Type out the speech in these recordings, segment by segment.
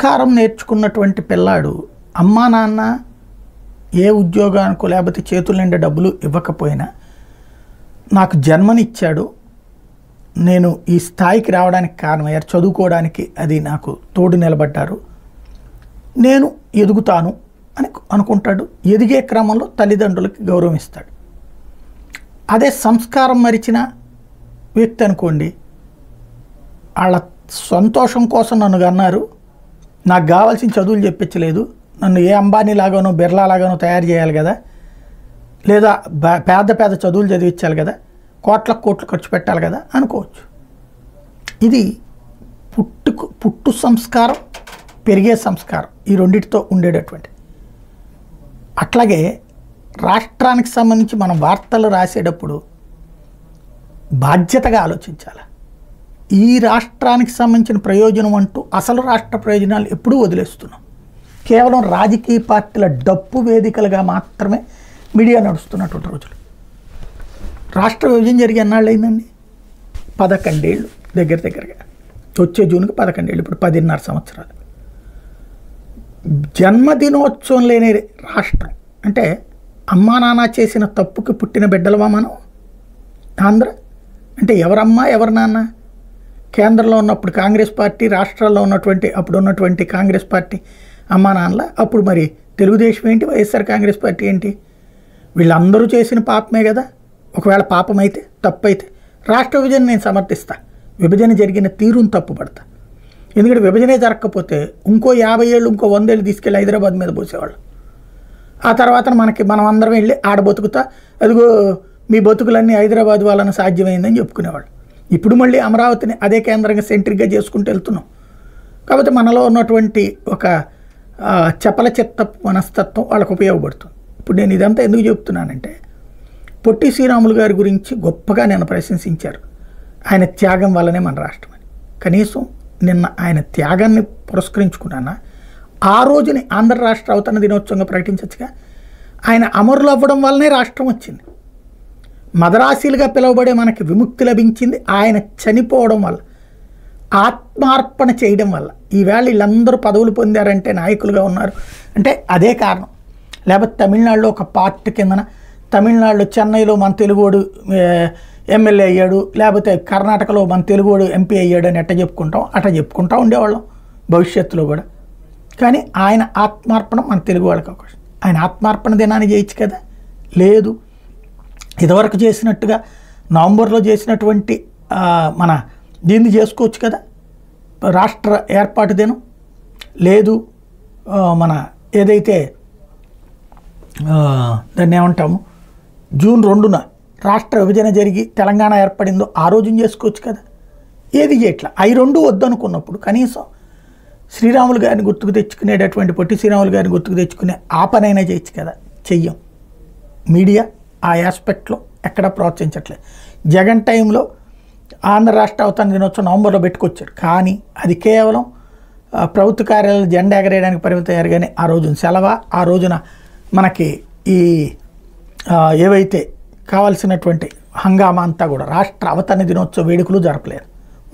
సంస్కారం నేర్చుకున్నటువంటి పిల్లాడు అమ్మా నాన్న ఏ ఉద్యోగానికో లేకపోతే చేతుల నిండా డబ్బులు ఇవ్వకపోయినా నాకు జన్మనిచ్చాడు, నేను ఈ స్థాయికి రావడానికి కారణమయ్యారు, చదువుకోవడానికి అది నాకు తోడు నిలబడ్డారు, నేను ఎదుగుతాను అని అనుకుంటాడు. ఎదిగే క్రమంలో తల్లిదండ్రులకి గౌరవం ఇస్తాడు. అదే సంస్కారం మరిచిన వ్యక్తి అనుకోండి, వాళ్ళ సంతోషం కోసం నన్ను కన్నారు, నాకు కావాల్సిన చదువులు చెప్పించలేదు, నన్ను ఏ అంబానీ లాగానో బిర్లా లాగానో తయారు చేయాలి కదా, లేదా పేద పేద చదువులు చదివించాలి కదా, కోట్లు ఖర్చు పెట్టాలి కదా అనుకోవచ్చు. ఇది పుట్టు సంస్కారం, పెరిగే సంస్కారం, ఈ రెండింటితో ఉండేటటువంటి. అట్లాగే రాష్ట్రానికి సంబంధించి మనం వార్తలు రాసేటప్పుడు బాధ్యతగా ఆలోచించాలి. ఈ రాష్ట్రానికి సంబంధించిన ప్రయోజనం అంటూ అసలు రాష్ట్ర ప్రయోజనాలు ఎప్పుడూ వదిలేస్తున్నాం. కేవలం రాజకీయ పార్టీల డప్పు వేదికలుగా మాత్రమే మీడియా నడుస్తున్నటువంటి రోజులు. రాష్ట్ర విభజన జరిగి ఎన్నాళ్ళు అయిందండి? 11 ఏళ్ళు దగ్గరగా. వచ్చే జూన్కి 11 ఏళ్ళు, ఇప్పుడు 10.5 సంవత్సరాలు. జన్మదినోత్సవం లేని రాష్ట్రం అంటే అమ్మా నాన్న చేసిన తప్పుకి పుట్టిన బిడ్డలమా మనం? ఆంధ్ర అంటే ఎవరమ్మా ఎవరు నాన్న? కేంద్రంలో ఉన్నప్పుడు కాంగ్రెస్ పార్టీ, రాష్ట్రాల్లో ఉన్నటువంటి అప్పుడు ఉన్నటువంటి కాంగ్రెస్ పార్టీ అమ్మా నాన్నల. అప్పుడు మరి తెలుగుదేశం ఏంటి, వైఎస్ఆర్ కాంగ్రెస్ పార్టీ ఏంటి? వీళ్ళందరూ చేసిన పాపమే కదా. ఒకవేళ పాపం అయితే, తప్పు అయితే రాష్ట్ర విభజన నేను సమర్థిస్తా, విభజన జరిగిన తీరును తప్పుపడతా. ఎందుకంటే విభజనే జరగకపోతే ఇంకో 50 ఏళ్ళు, ఇంకో 100 ఏళ్ళు తీసుకెళ్ళి హైదరాబాద్ మీద పోసేవాళ్ళు. ఆ తర్వాత మనం అందరం వెళ్ళి ఆడ బతుకుతా, అదిగో మీ బతుకులన్నీ హైదరాబాద్ వాళ్ళని సాధ్యమైందని చెప్పుకునేవాళ్ళు. ఇప్పుడు మళ్ళీ అమరావతిని అదే కేంద్రంగా సెంట్రిక్గా చేసుకుంటూ వెళ్తున్నాం. కాబట్టి మనలో ఉన్నటువంటి ఒక చపల చిత్త మనస్తత్వం వాళ్ళకు ఉపయోగపడుతుంది. ఇప్పుడు నేను ఇదంతా ఎందుకు చెప్తున్నానంటే, పొట్టి శ్రీరాములు గారి గురించి గొప్పగా నేను ప్రశంసించారు. ఆయన త్యాగం వల్లనే మన రాష్ట్రం అని. కనీసం నిన్న ఆయన త్యాగాన్ని పురస్కరించుకున్నానా, ఆ రోజుని ఆంధ్ర రాష్ట్ర అవతరణ దినోత్సవంగా ప్రకటించచ్చుగా. ఆయన అమరులు అవ్వడం వల్లనే రాష్ట్రం వచ్చింది. మదరాశీలుగా పిలువబడే మనకి విముక్తి లభించింది ఆయన చనిపోవడం వల్ల, ఆత్మార్పణ చేయడం వల్ల. ఈవేళ వీళ్ళందరూ పదవులు పొందారంటే, నాయకులుగా ఉన్నారు అంటే అదే కారణం. లేకపోతే తమిళనాడులో ఒక పార్ట్ కిందన, తమిళనాడులో చెన్నైలో మన తెలుగోడు ఎమ్మెల్యే అయ్యాడు, లేకపోతే కర్ణాటకలో మన తెలుగోడు ఎంపీ అయ్యాడు అని ఎట్ట చెప్పుకుంటూ ఉండేవాళ్ళం భవిష్యత్తులో కూడా. కానీ ఆయన ఆత్మార్పణ మన తెలుగు వాళ్ళకి అవకాశం. ఆయన ఆత్మార్పణ దినాన్ని చేయొచ్చు కదా, లేదు. ఇదివరకు చేసినట్టుగా నవంబర్లో చేసినటువంటి మన దీన్ని చేసుకోవచ్చు కదా, రాష్ట్ర ఏర్పాటు దినం. లేదు, మన ఏదైతే దాన్ని ఏమంటాము, జూన్ 2న రాష్ట్ర విభజన జరిగి తెలంగాణ ఏర్పడిందో ఆ రోజున చేసుకోవచ్చు కదా. ఏది చేయట్లా. అవి రెండు వద్దనుకున్నప్పుడు కనీసం శ్రీరాములు గారిని గుర్తుకు తెచ్చుకునేటటువంటి, పొట్టి శ్రీరాములు గారిని గుర్తుకు తెచ్చుకునే ఆ పనైనా చేయొచ్చు కదా. చెయ్యం. మీడియా ఆ ఆస్పెక్ట్లో ఎక్కడా ప్రోత్సహించట్లేదు. జగన్ టైంలో ఆంధ్ర రాష్ట్ర అవతరణ దినోత్సవం నవంబర్లో పెట్టుకొచ్చారు, కానీ అది కేవలం ప్రభుత్వ కార్యాలయాలు జెండా ఎగరేయడానికి పరిమితమయ్యారు. కానీ ఆ రోజున సెలవు, ఆ రోజున మనకి ఈ ఏవైతే కావాల్సినటువంటి హంగామా అంతా కూడా రాష్ట్ర అవతరణ దినోత్సవ వేడుకలు జరపలేరు,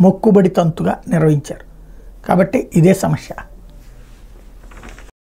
మొక్కుబడి తంతుగా నిర్వహించారు. కాబట్టి ఇదే సమస్య.